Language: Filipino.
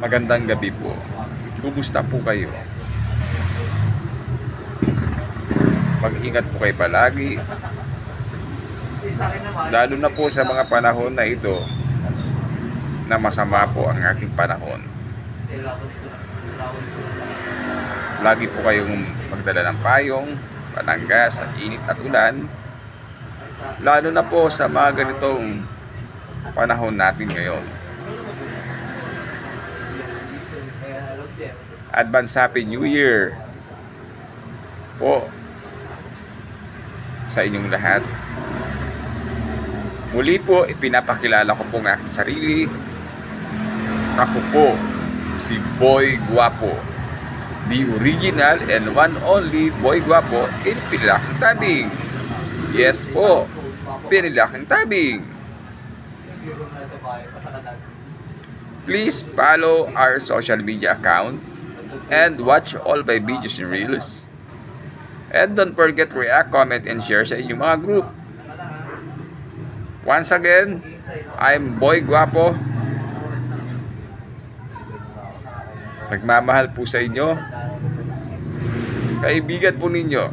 Magandang gabi po. Kumusta po kayo? Mag-ingat po kayo palagi. Lalo na po sa mga panahon na ito na masama po ang ating panahon. Lagi po kayong magdala ng payong, pananggas at init at ulan. Lalo na po sa mga ganitong panahon natin ngayon. Advance Happy New Year po sa inyong lahat. Muli po, ipinapakilala ko po ang aking sarili. Ako po, si Boy Guapo, the original and one only Boy Guapo in Pinilaking Tabing. Yes po, Pinilaking Tabing. Please follow our social media account and watch all my videos and reels. And don't forget to react, comment, and share sa inyong mga group. Once again, I'm Boy Guapo. Nagmamahal po sa inyo. Kaibigan po ninyo.